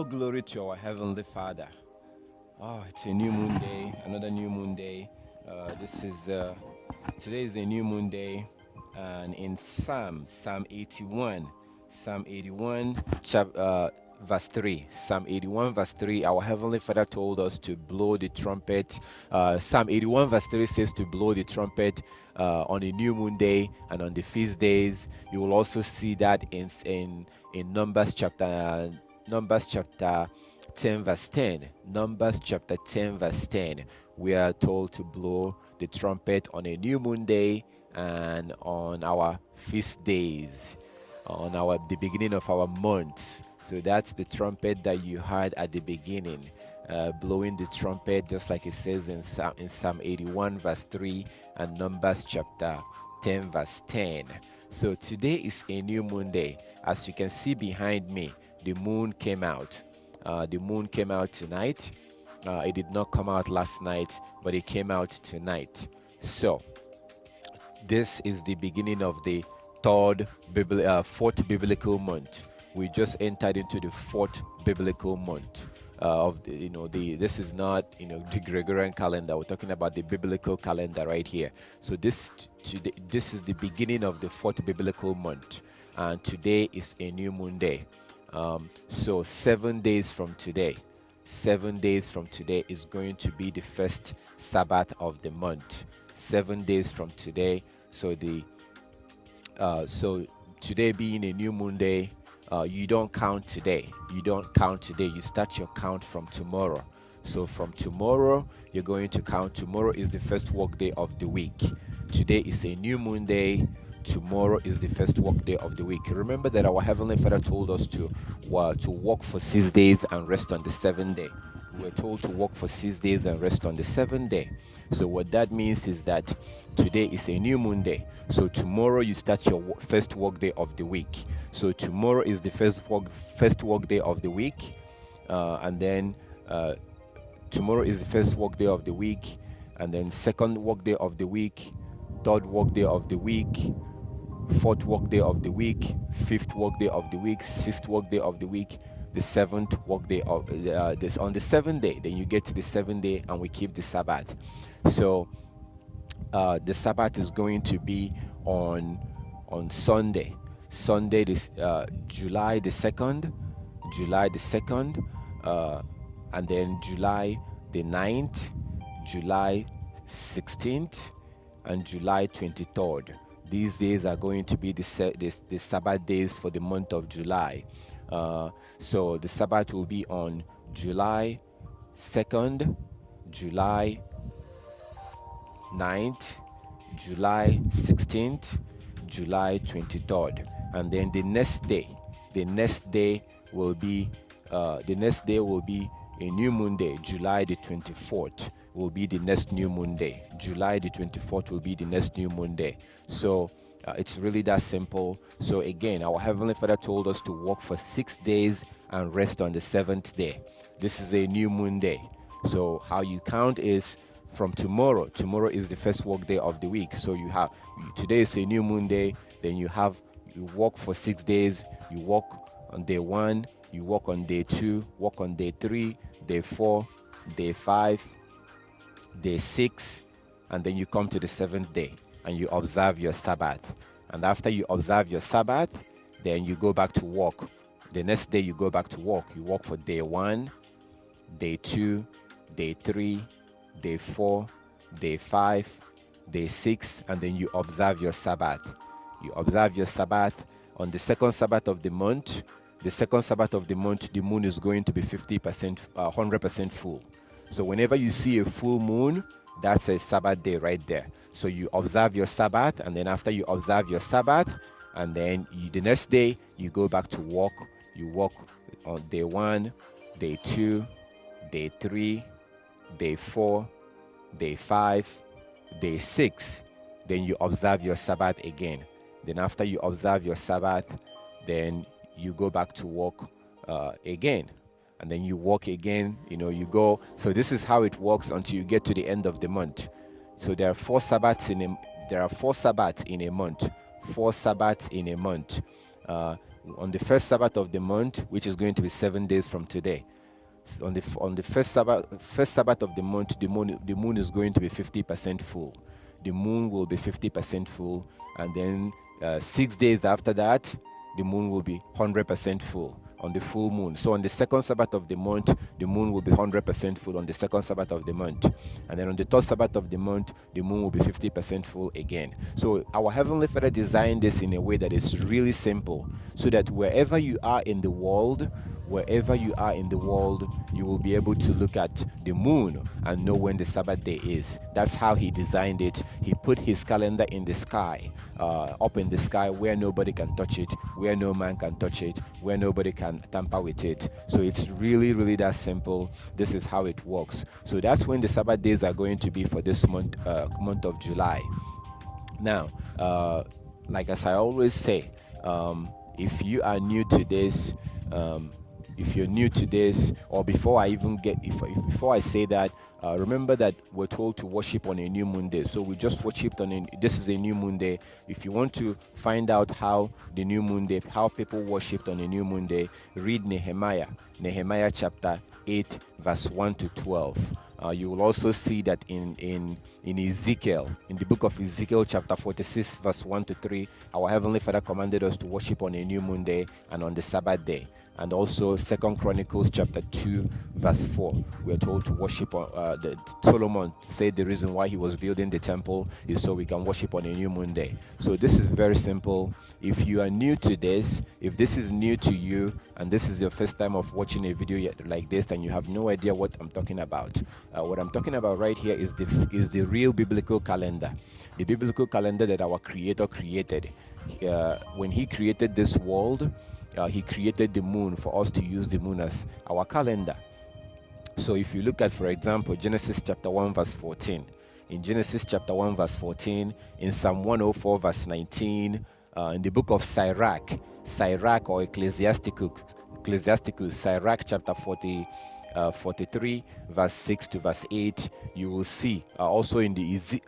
glory to our Heavenly Father. Oh, it's a new moon day, another new moon day. This is Today is a new moon day, and in Psalm 81, Psalm 81, verse 3. Psalm 81, verse 3, our Heavenly Father told us to blow the trumpet. Psalm 81, verse 3 says to blow the trumpet on a new moon day and on the feast days. You will also see that in Numbers chapter 10 verse 10. Numbers chapter 10 verse 10. We are told to blow the trumpet on a new moon day and on our feast days, on the beginning of our month. So that's the trumpet that you heard at the beginning, blowing the trumpet, just like it says in Psalm 81 verse 3 and Numbers chapter 10 verse 10. So today is a new moon day. As you can see behind me, the moon came out. The moon came out tonight. It did not come out last night, but it came out tonight. So this is the beginning of the fourth biblical month. We just entered into the fourth biblical month. This is not the Gregorian calendar. We're talking about the biblical calendar right here. So this is the beginning of the fourth biblical month, and today is a new moon day. So 7 days from today, 7 days from today is going to be the first Sabbath of the month. 7 days from today. So today being a new moon day, you don't count today. You don't count today. You start your count from tomorrow. So from tomorrow, you're going to count. Tomorrow is the first work day of the week. Today is a new moon day. Tomorrow is the first work day of the week. Remember that our Heavenly Father told us to work for 6 days and rest on the seventh day. We were told to work for 6 days and rest on the seventh day. So what that means is that today is a new moon day. So tomorrow you start your first work day of the week. So tomorrow is the first work day of the week, and then tomorrow is the first work day of the week, and then second work day of the week, third work day of the week, fourth work day of the week, fifth work day of the week, sixth work day of the week, the seventh work day of this. On the seventh day, then you get to the seventh day, and we keep the Sabbath. So the Sabbath is going to be on Sunday. Sunday, this July the 2nd, and then July the 9th, July 16th, and July 23rd. These days are going to be the Sabbath days for the month of July. So the Sabbath will be on July 2nd, July 9th, July 16th, July 23rd. And then the next day will be a new moon day. July the 24th will be the next new moon day. July the 24th will be the next new moon day. So it's really that simple. So again, our Heavenly Father told us to work for 6 days and rest on the seventh day. This is a new moon day. So how you count is from tomorrow. Tomorrow is the first work day of the week. So today is a new moon day. Then you work for 6 days. You work on day 1. You work on day 2. Work on day 3, day 4, day 5, day 6, and then you come to the seventh day and you observe your Sabbath. And after you observe your Sabbath, then you go back to work. The next day you go back to work. You work for day 1, day 2, day 3, day 4, day 5, day 6, and then you observe your Sabbath. You observe your Sabbath on the second Sabbath of the month. The second Sabbath of the month, the moon is going to be 100% full. So whenever you see a full moon, that's a Sabbath day right there. So you observe your Sabbath, and then after you observe your Sabbath, and then the next day you go back to work. You work on day 1, day 2, day 3, day 4, day 5, day 6. Then you observe your Sabbath again. Then after you observe your Sabbath, then you go back to work again. And then you work again, you go. So this is how it works until you get to the end of the month. So there are 4 Sabbaths in a month. 4 Sabbaths in a month. on the first Sabbath of the month, which is going to be 7 days from today. On the first Sabbath of the month, the moon is going to be 50% full. The moon will be 50% full, and then 6 days after that, the moon will be 100% full on the full moon. So on the second Sabbath of the month, the moon will be 100% full on the second Sabbath of the month. And then on the third Sabbath of the month, the moon will be 50% full again. So our Heavenly Father designed this in a way that is really simple, so that wherever you are in the world, you will be able to look at the moon and know when the Sabbath day is. That's how He designed it. He put His calendar in the sky, up in the sky, where nobody can touch it, where no man can touch it, where nobody can tamper with it. So it's really, really that simple. This is how it works. So that's when the Sabbath days are going to be for this month of July. Now, like as I always say, if you are new to this, if you're new to this, or before I say that, remember that we're told to worship on a new moon day. So we just worshipped this is a new moon day. If you want to find out how the new moon day, how people worshipped on a new moon day, read Nehemiah chapter 8, verse 1 to 12. You will also see that in Ezekiel, in the book of Ezekiel chapter 46, verse 1 to 3, our Heavenly Father commanded us to worship on a new moon day and on the Sabbath day. And also 2 Chronicles chapter 2, verse 4, we are told to worship on Solomon said the reason why he was building the temple is so we can worship on a new moon day. So this is very simple. If you are new to this, if this is new to you, and this is your first time of watching a video like this, and you have no idea what I'm talking about, what I'm talking about right here is the real biblical calendar, the biblical calendar that our Creator created. When He created this world, He created the moon for us to use the moon as our calendar. So if you look at, for example, Genesis chapter 1 verse 14, in Genesis chapter 1 verse 14, in Psalm 104 verse 19, in the book of Sirach or Ecclesiasticus, Sirach chapter 43 verse 6 to verse 8, you will see also in the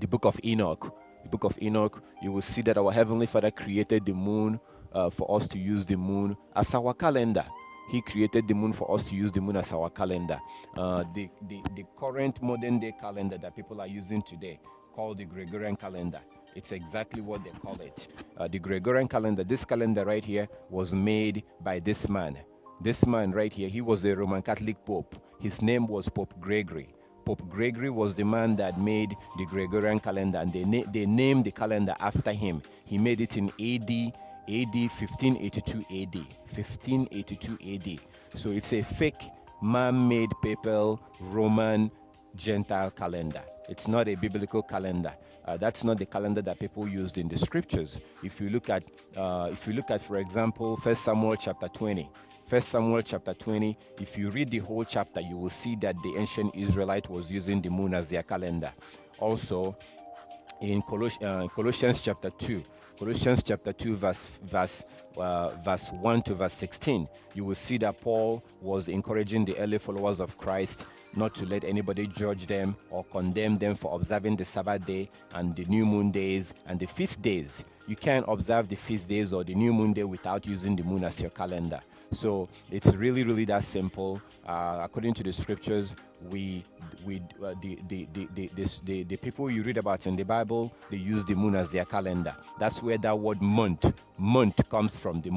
book of Enoch. The book of Enoch, you will see that our Heavenly Father created the moon for us to use the moon as our calendar. He created the moon for us to use the moon as our calendar. The current modern day calendar that people are using today, called the Gregorian calendar, it's exactly what they call it. The Gregorian calendar, this calendar right here, was made by this man. This man right here, he was a Roman Catholic Pope. His name was Pope Gregory. Pope Gregory was the man that made the Gregorian calendar, and they named the calendar after him. He made it in AD 1582 AD. So it's a fake, man-made papal Roman Gentile calendar. It's not a biblical calendar. That's not the calendar that people used in the scriptures. If you look at, for example, 1 Samuel chapter 20. 1 Samuel chapter 20, if you read the whole chapter, you will see that the ancient Israelite was using the moon as their calendar. Also, in Colossians chapter 2, verse 1 to verse 16, you will see that Paul was encouraging the early followers of Christ not to let anybody judge them or condemn them for observing the Sabbath day and the new moon days and the feast days. You can't observe the feast days or the new moon day without using the moon as your calendar. So it's really, really that simple. According to the scriptures, the people you read about in the Bible, they use the moon as their calendar. That's where that word month comes from. The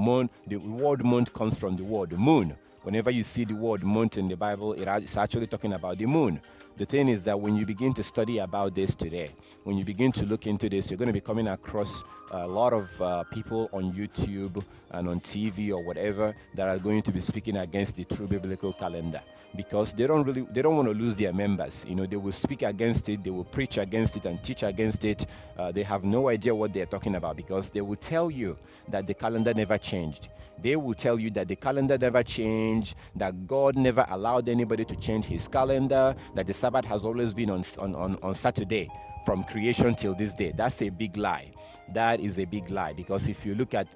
word month comes from the word moon. Whenever you see the word month in the Bible, it's actually talking about the moon. The thing is that when you begin to study about this today, when you begin to look into this, you're going to be coming across a lot of people on YouTube and on TV or whatever that are going to be speaking against the true biblical calendar, because they don't want to lose their members. They will speak against it, they will preach against it and teach against it. They have no idea what they're talking about, because they will tell you that the calendar never changed. They will tell you that the calendar never changed, that God never allowed anybody to change his calendar, that the Sabbath has always been on Saturday from creation till this day. That's a big lie. That is a big lie, because if you look at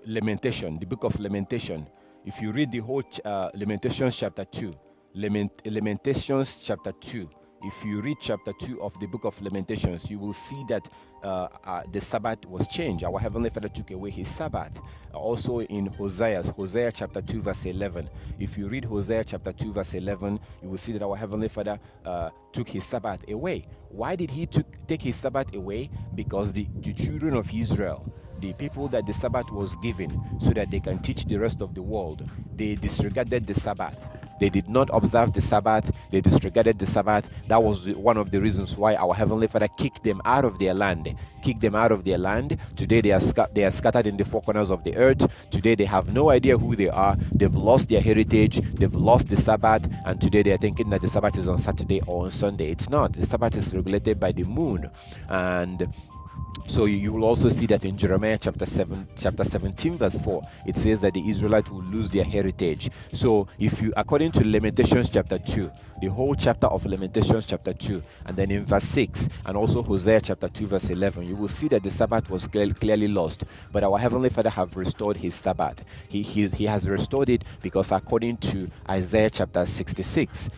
Lamentation, the book of Lamentation, if you read the whole Lamentations chapter 2, Lamentations chapter 2, if you read chapter 2 of the book of Lamentations, you will see that the Sabbath was changed. Our Heavenly Father took away his Sabbath. Also in Hosea chapter 2 verse 11. If you read Hosea chapter 2 verse 11, you will see that our Heavenly Father took his Sabbath away. Why did he take his Sabbath away? Because the children of Israel, the people that the Sabbath was given so that they can teach the rest of the world, they disregarded the Sabbath. They did not observe the Sabbath. They disregarded the Sabbath. That was one of the reasons why our Heavenly Father kicked them out of their land. Today they are scattered in the four corners of the earth. Today they have no idea who they are. They've lost their heritage. They've lost the Sabbath. And today they are thinking that the Sabbath is on Saturday or on Sunday. It's not. The Sabbath is regulated by the moon. And so you will also see that in Jeremiah chapter 17 verse 4, it says that the Israelites will lose their heritage. So if you, according to Lamentations chapter 2, the whole chapter of Lamentations chapter 2, and then in verse 6, and also Hosea chapter 2 verse 11, you will see that the Sabbath was clearly lost. But our Heavenly Father have restored his Sabbath. He has restored it because according to Isaiah chapter 66,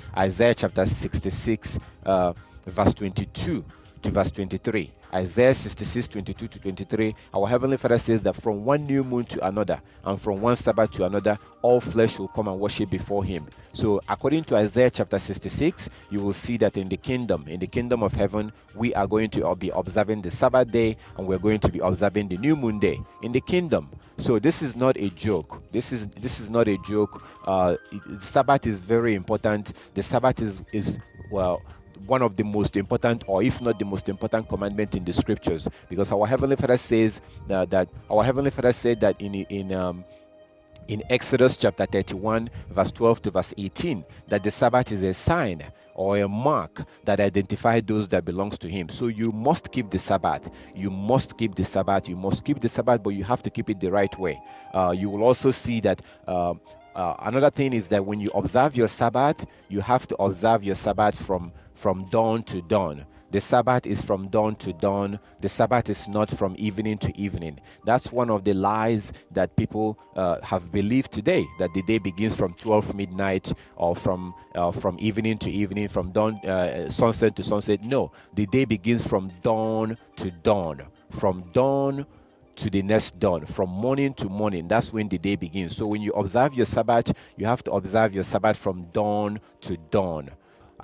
verse 22 to verse 23. Isaiah 66, 22 to 23, our Heavenly Father says that from one new moon to another, and from one Sabbath to another, all flesh will come and worship before him. So according to Isaiah chapter 66, you will see that in the kingdom of heaven, we are going to be observing the Sabbath day, and we're going to be observing the new moon day in the kingdom. So this is not a joke. This is not a joke. The Sabbath is very important. The Sabbath is one of the most important, or if not the most important commandment in the scriptures, because our Heavenly Father says that our Heavenly Father said that in Exodus chapter 31 verse 12 to verse 18, that the Sabbath is a sign or a mark that identifies those that belongs to him. So you must keep the Sabbath. You must keep the Sabbath, but you have to keep it the right way. You will also see that another thing is that when you observe your Sabbath, you have to observe your Sabbath from dawn to dawn. The Sabbath is from dawn to dawn. The Sabbath is not from evening to evening. That's one of the lies that people have believed today, that the day begins from 12 midnight or from evening to evening, from dawn, sunset to sunset. No, the day begins from dawn to dawn, from dawn to the next dawn, from morning to morning. That's when the day begins. So when you observe your Sabbath, you have to observe your Sabbath from dawn to dawn.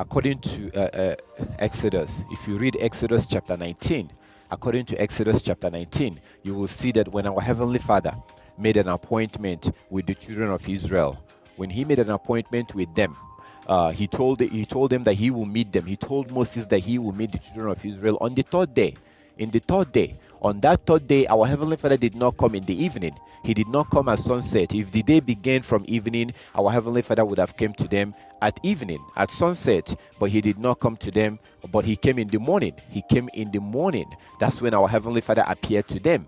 According to Exodus, if you read Exodus chapter 19, according to Exodus chapter 19, you will see that when our Heavenly Father made an appointment with the children of Israel, when he made an appointment with them, he told them that he will meet them. He told Moses that he will meet the children of Israel on the third day. On that third day, our Heavenly Father did not come in the evening. He did not come at sunset. If the day began from evening, our Heavenly Father would have come to them at evening, at sunset. But he did not come to them, but he came in the morning. That's when our Heavenly Father appeared to them.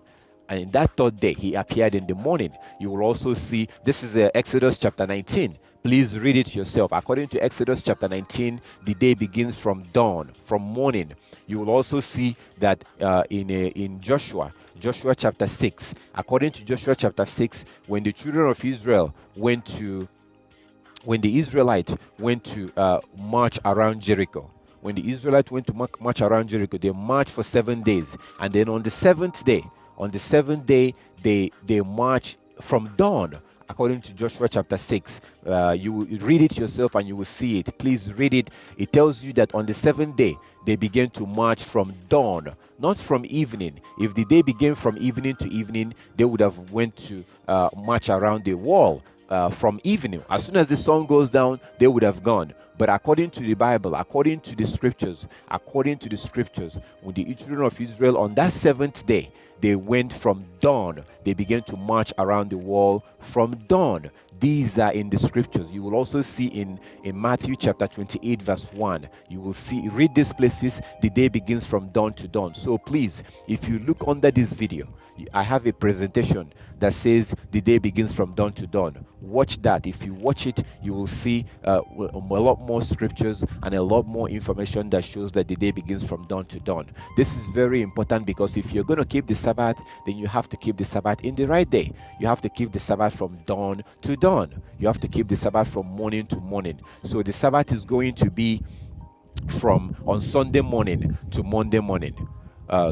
And in that third day, he appeared in the morning. You will also see, this is Exodus chapter 19. Please read it yourself. According to Exodus chapter 19, the day begins from dawn, from morning. You will also see that in Joshua chapter 6, according to Joshua chapter 6, when the children of Israel when the Israelites went to march around Jericho, they marched for 7 days. And then on the seventh day, they marched from dawn. According to Joshua chapter 6, you read it yourself and you will see it. Please read it. It tells you that on the seventh day, they began to march from dawn, not from evening. If the day began from evening to evening, they would have went to march around the wall from evening. As soon as the sun goes down, they would have gone. But according to the Bible, according to the scriptures, when the children of Israel on that seventh day, they went from dawn. They began to march around the wall from dawn. These are in the scriptures. You will also see in Matthew chapter 28 verse 1. You will see, read these places, the day begins from dawn to dawn. So please, if you look under this video, I have a presentation that says the day begins from dawn to dawn. Watch that. If you watch it, you will see a lot more scriptures and a lot more information that shows that the day begins from dawn to dawn. This is very important because if you're going to keep the Sabbath, then you have to keep the Sabbath in the right day. You have to keep the Sabbath from dawn to dawn. You have to keep the Sabbath from morning to morning. So the Sabbath is going to be from on Sunday morning to Monday morning.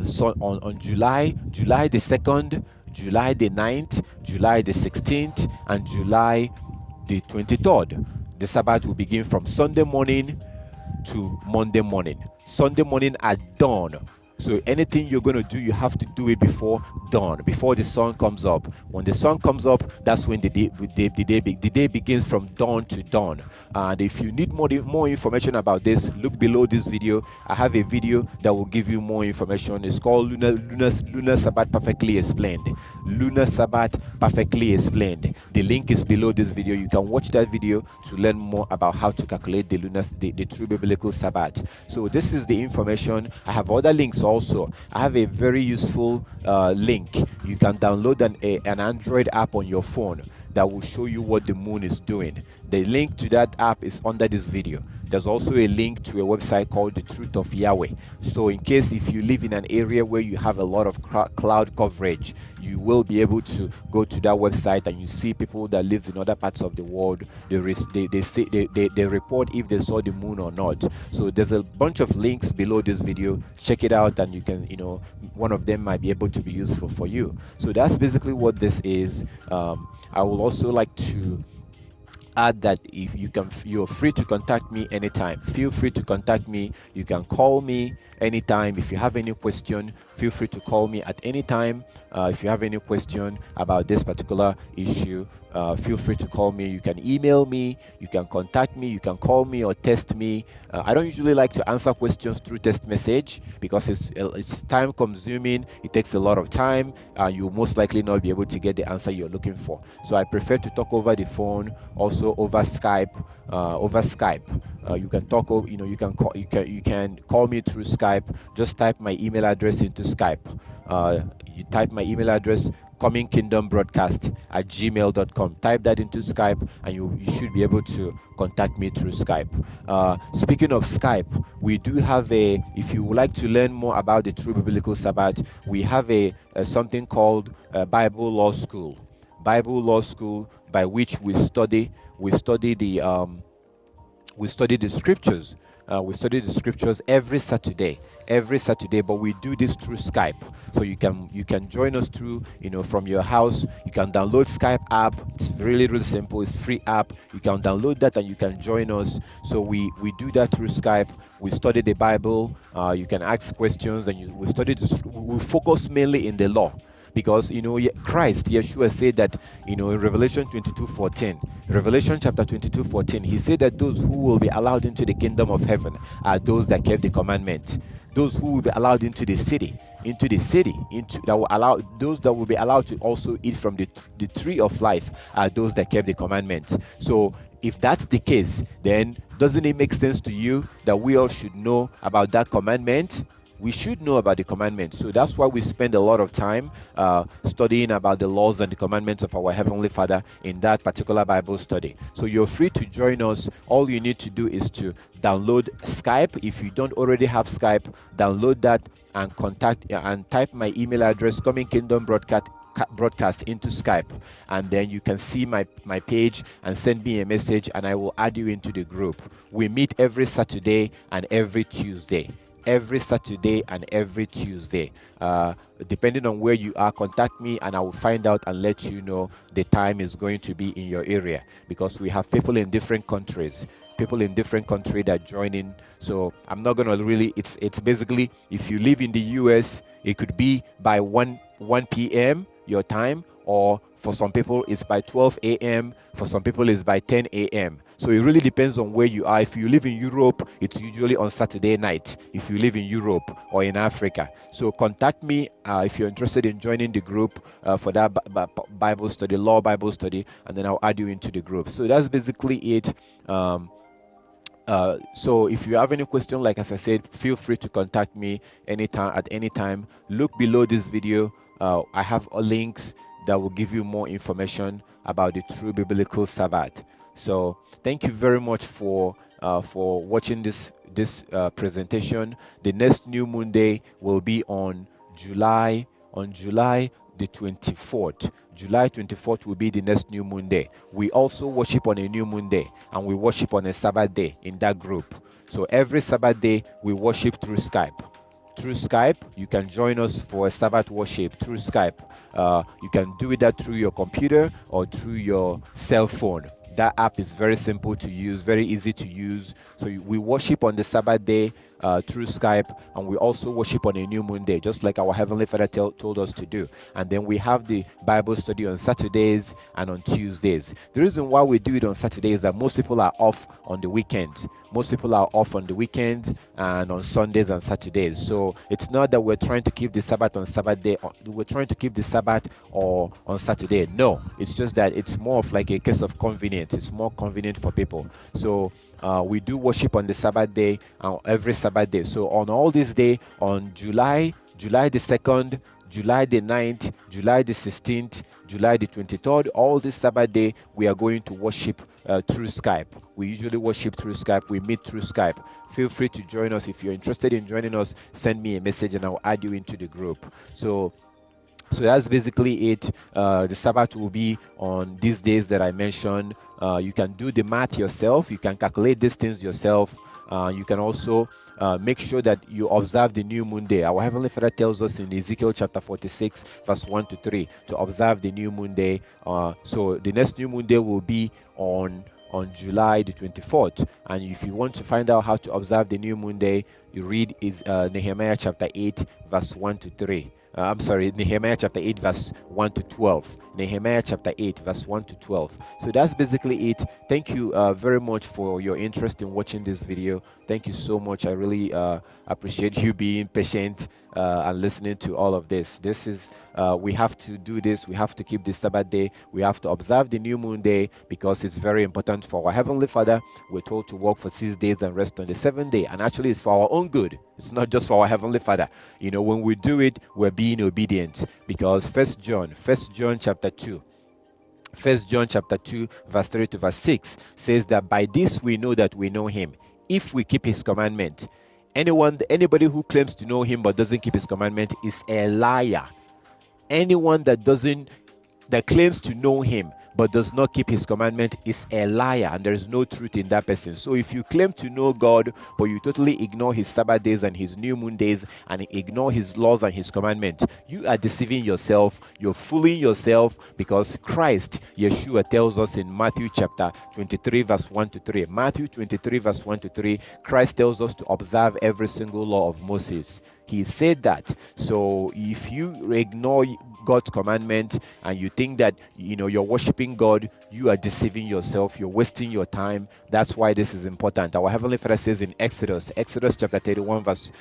So on July the 2nd, July the 9th, July the 16th, and July the 23rd. The Sabbath will begin from Sunday morning to Monday morning. Sunday morning at dawn. So anything you're going to do, you have to do it before dawn, before the sun comes up. When the sun comes up, that's when the day begins from dawn to dawn. And if you need more information about this, look below this video. I have a video that will give you more information. It's called Lunar Sabbath Perfectly Explained. Lunar Sabbath Perfectly Explained. The link is below this video. You can watch that video to learn more about how to calculate the true biblical Sabbath. So this is the information. I have other links also. I have a very useful link. You can download an Android app on your phone that will show you what the moon is doing. The link to that app is under this video. There's also a link to a website called The Truth of Yahweh. So in case if you live in an area where you have a lot of cloud coverage, you will be able to go to that website and you see people that lives in other parts of the world. They report if they saw the moon or not. So there's a bunch of links below this video. Check it out and you can, one of them might be able to be useful for you. So that's basically what this is. I would also like to add that if you're free to contact me anytime. Feel free to contact me. You can call me anytime. If you have any question, feel free to call me at any time. If you have any question about this particular issue, feel free to call me. You can email me, you can contact me, you can call me or text me. I don't usually like to answer questions through text message because it's time consuming. It takes a lot of time. You'll most likely not be able to get the answer you're looking for. So I prefer to talk over the phone, also over Skype. You can talk over, you can call me through Skype. Just type my email address into Skype. You type my email address, comingkingdombroadcast@gmail.com. Type that into Skype and you should be able to contact me through Skype. Speaking of Skype, we do have if you would like to learn more about the true biblical Sabbath, we have something called Bible Law School. Bible Law School, by which we study the scriptures. We study the scriptures every Saturday, but we do this through Skype. So you can join us through, from your house. You can download Skype app. It's really, really simple. It's free app. You can download that and you can join us. So we do that through Skype. We study the Bible. You can ask questions and we focus mainly in the law. Because Christ, Yeshua said that in Revelation chapter 22:14, he said that those who will be allowed into the kingdom of heaven are those that kept the commandment. Those who will be allowed into the city, those that will be allowed to also eat from the tree of life are those that kept the commandment. So if that's the case, then doesn't it make sense to you that we all should know about that commandment? We should know about the commandments. So that's why we spend a lot of time studying about the laws and the commandments of our Heavenly Father in that particular Bible study. So you're free to join us. All you need to do is to download Skype. If you don't already have Skype, download that and type my email address, Coming Kingdom Broadcast into Skype, and then you can see my page and send me a message and I will add you into the group. We meet every Saturday and every Tuesday. Depending on where you are, contact me and I will find out and let you know the time is going to be in your area, because we have people in different countries that join in. So I'm not gonna really, it's basically, if you live in the US, it could be by 1 p.m. your time, or for some people it's by 12 a.m. For some people it's by 10 a.m. So it really depends on where you are. If you live in Europe, it's usually on Saturday night, if you live in Europe or in Africa. So contact me if you're interested in joining the group for that Bible study, law Bible study, and then I'll add you into the group. So that's basically it. So if you have any question, like as I said, feel free to contact me at any time. Look below this video. I have links that will give you more information about the true biblical Sabbath. So thank you very much for watching this presentation. The next new moon day will be on July the 24th. July 24th will be the next new moon day. We also worship on a new moon day, and we worship on a Sabbath day in that group. So every Sabbath day, we worship through Skype. Through Skype, you can join us for a Sabbath worship through Skype. You can do that through your computer or through your cell phone. That app is very simple to use, very easy to use. So we worship on the Sabbath day through Skype, and we also worship on a new moon day, just like our Heavenly Father told us to do. And then we have the Bible study on Saturdays and on Tuesdays. The reason why we do it on Saturdays is that most people are off on the weekends. Most people are off on the weekends and on Sundays and Saturdays. So it's not that we're trying to keep the Sabbath on Sabbath day. We're trying to keep the Sabbath or on Saturday. No, it's just that it's more of like a case of convenience. It's more convenient for people. So we do worship on the Sabbath day, every Sabbath day. So on all these days, on July the 2nd, July the 9th, July the 16th, July the 23rd, all this Sabbath day, we are going to worship through Skype. We usually worship through Skype. We meet through Skype. Feel free to join us. If you're interested in joining us, send me a message and I'll add you into the group. So that's basically it. The Sabbath will be on these days that I mentioned. You can do the math yourself. You can calculate these things yourself. You can also make sure that you observe the new moon day. Our Heavenly Father tells us in Ezekiel chapter 46, verse 1 to 3, to observe the new moon day. So the next new moon day will be on July the 24th. And if you want to find out how to observe the new moon day, you read Nehemiah chapter 8, verse 1 to 3. Nehemiah chapter 8, verse 1 to 12. Nehemiah chapter 8, verse 1 to 12. So that's basically it. Thank you very much for your interest in watching this video. Thank you so much. I really appreciate you being patient and listening to all of this. We have to do this. We have to keep this Sabbath day. We have to observe the new moon day because it's very important for our Heavenly Father. We're told to work for 6 days and rest on the 7th day. And actually, it's for our own good. It's not just for our Heavenly Father. You know, when we do it, we're being obedient, because 1 John chapter 2, verse 3 to verse 6 says that by this we know that we know him, if we keep his commandment. Anybody who claims to know him but doesn't keep his commandment is a liar. Anyone that claims to know him but does not keep his commandment is a liar, and there is no truth in that person. So if you claim to know God, but you totally ignore his Sabbath days and his new moon days and ignore his laws and his commandments, you are deceiving yourself. You're fooling yourself, because Christ, Yeshua, tells us in Matthew chapter 23, verse 1 to 3. Matthew 23, verse 1 to 3, Christ tells us to observe every single law of Moses. He said that. So if you ignore God's commandment and you think that you're worshiping God, you are deceiving yourself. You're wasting your time. That's why this is important. Our Heavenly Father says in Exodus chapter 31, verse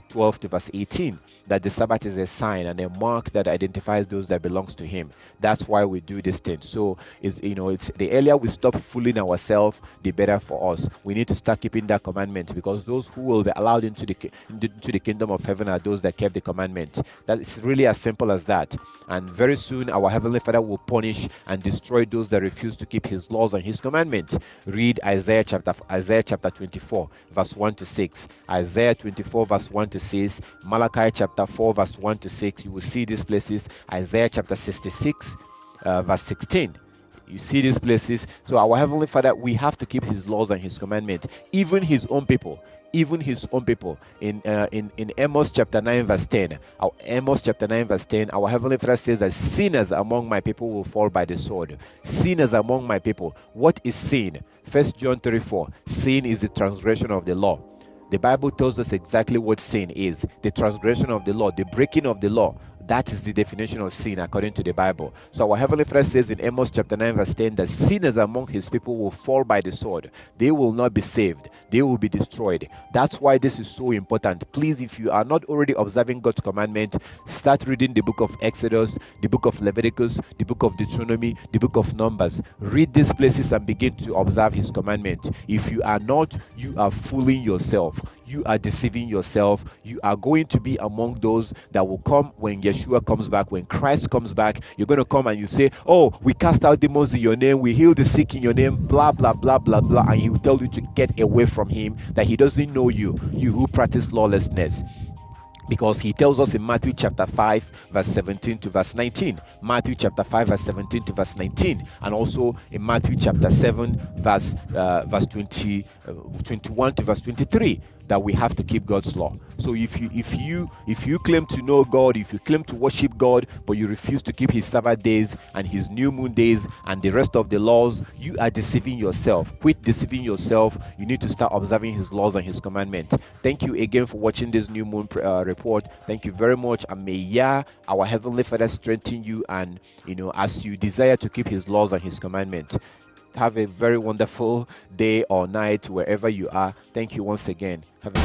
12 to verse 18, that the Sabbath is a sign and a mark that identifies those that belongs to him. That's why we do this thing. So it's the earlier we stop fooling ourselves, the better for us. We need to start keeping that commandment, because those who will be allowed into the kingdom of heaven are those that kept the commandment. That's really as simple as that. And very soon our Heavenly Father will punish and destroy those that refuse to keep his laws and his commandments. Read Isaiah chapter 24, verse 1 to 6. Isaiah 24, verse 1 to 6. Malachi chapter 4, verse 1 to 6. You will see these places. Isaiah chapter 66, verse 16. You see these places. So our Heavenly Father, we have to keep his laws and his commandments. Even his own people. In Amos chapter 9 verse 10, our Heavenly Father says that sinners among my people will fall by the sword. Sinners among my people. What is sin? 1 John 3:4. Sin is the transgression of the law. The Bible tells us exactly what sin is: the transgression of the law, the breaking of the law. That is the definition of sin according to the Bible. So our Heavenly Father says in Amos chapter 9 verse 10 that sinners among his people will fall by the sword. They will not be saved. They will be destroyed. That's why this is so important. Please, if you are not already observing God's commandment, start reading the book of Exodus, the book of Leviticus, the book of Deuteronomy, the book of Numbers. Read these places and begin to observe his commandment. If you are not, you are fooling yourself. You are deceiving yourself. You are going to be among those that will come when Yeshua comes back, when Christ comes back. You're going to come and you say, oh, we cast out demons in your name, we heal the sick in your name, blah, blah, blah, blah, blah. And he will tell you to get away from him, that he doesn't know you, you who practice lawlessness. Because he tells us in Matthew chapter 5 verse 17 to verse 19, Matthew chapter 5 verse 17 to verse 19, and also in Matthew chapter 7 verse 21 to verse 23, that we have to keep God's law. So if you claim to know God, if you claim to worship God, but you refuse to keep his Sabbath days and his new moon days and the rest of the laws, you are deceiving yourself. Quit deceiving yourself. You need to start observing his laws and his commandments. Thank you again for watching this new moon report. Thank you very much, and may Yah, our heavenly Father, strengthen you, and as you desire to keep his laws and his commandments. Have a very wonderful day or night wherever you are. Thank you once again. Have a